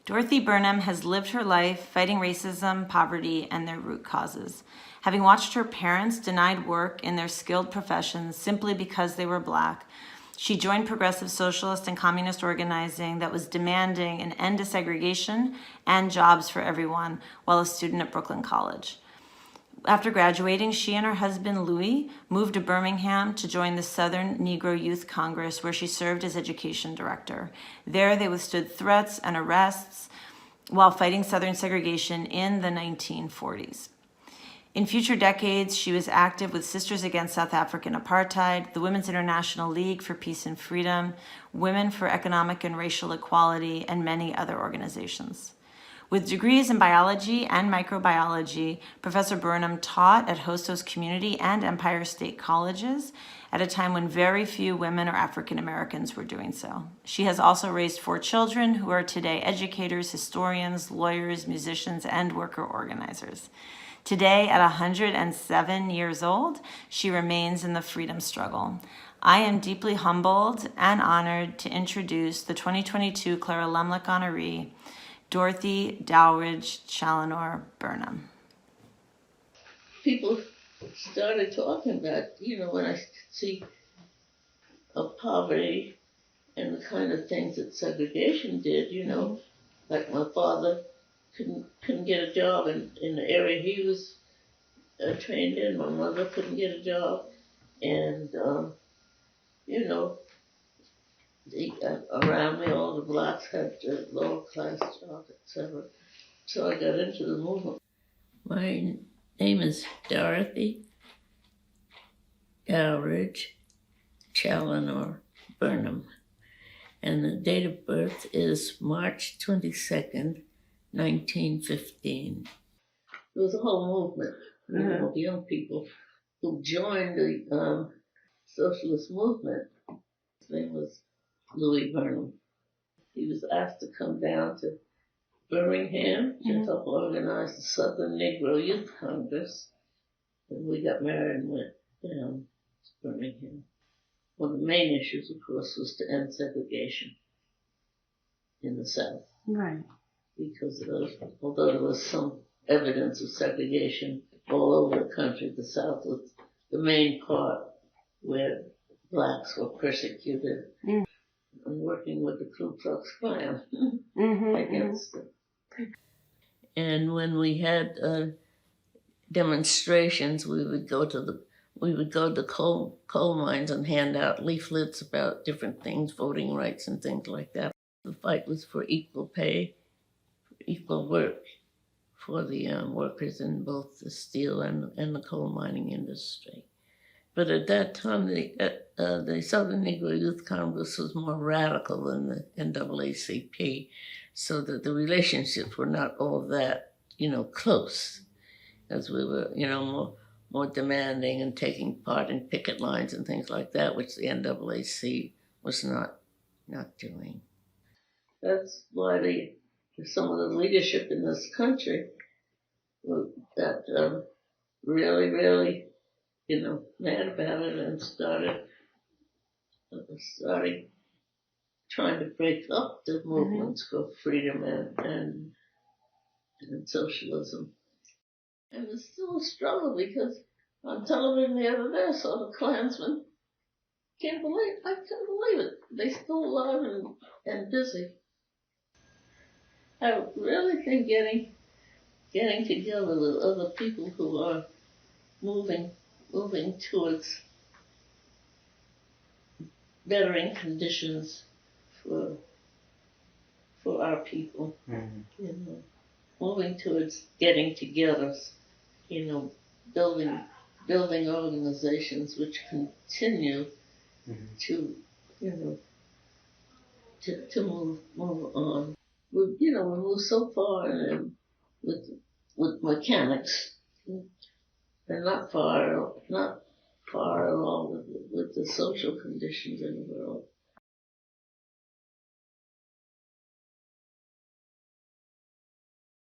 Dorothy Burnham has lived her life fighting racism, poverty, and their root causes. Having watched her parents denied work in their skilled professions simply because they were Black, she joined progressive socialist and communist organizing that was demanding an end to segregation and jobs for everyone while a student at Brooklyn College. After graduating, she and her husband, Louis, moved to Birmingham to join the Southern Negro Youth Congress, where she served as education director. There, they withstood threats and arrests while fighting Southern segregation in the 1940s. In future decades, she was active with Sisters Against South African Apartheid, the Women's International League for Peace and Freedom, Women for Economic and Racial Equality, and many other organizations. With degrees in biology and microbiology, Professor Burnham taught at Hostos Community and Empire State Colleges at a time when very few women or African Americans were doing so. She has also raised 4 children who are today educators, historians, lawyers, musicians, and worker organizers. Today, at 107 years old, she remains in the freedom struggle. I am deeply humbled and honored to introduce the 2022 Clara Lemlich Honoree, Dorothy Dowridge Challenor Burnham. People started talking about, when I see of poverty and the kind of things that segregation did, like my father couldn't get a job in the area he was trained in. My mother couldn't get a job, and around me all the Blacks had lower class jobs, etc. So I got into the movement. My name is Dorothy Dowridge Challenor Burnham, and the date of birth is March 22nd, 1915. There was a whole movement of young people who joined the socialist movement. His name was Louis Burnham. He was asked to come down to Birmingham to help organize the Southern Negro Youth Congress. And we got married and went down to Birmingham. One of the main issues, of course, was to end segregation in the South. Right. Because although there was some evidence of segregation all over the country, the South was the main part where Blacks were persecuted and working with the Ku Klux Klan against them. And when we had demonstrations, we would go to coal mines and hand out leaflets about different things, voting rights and things like that. The fight was for equal pay, equal work for the workers in both the steel and the coal mining industry. But at that time, the Southern Negro Youth Congress was more radical than the NAACP, so that the relationships were not all that, close, as we were, more demanding and taking part in picket lines and things like that, which the NAAC was not doing. That's why some of the leadership in this country that really, really, mad about it and started trying to break up the movements for freedom and socialism. And it's still a struggle because on television the other day I saw the Klansmen. I can't believe it. They're still alive and busy. I really think getting together with other people who are moving towards bettering conditions for our people, moving towards getting together, building organizations which continue to move on. We move so far with mechanics, and not far at all with the social conditions in the world.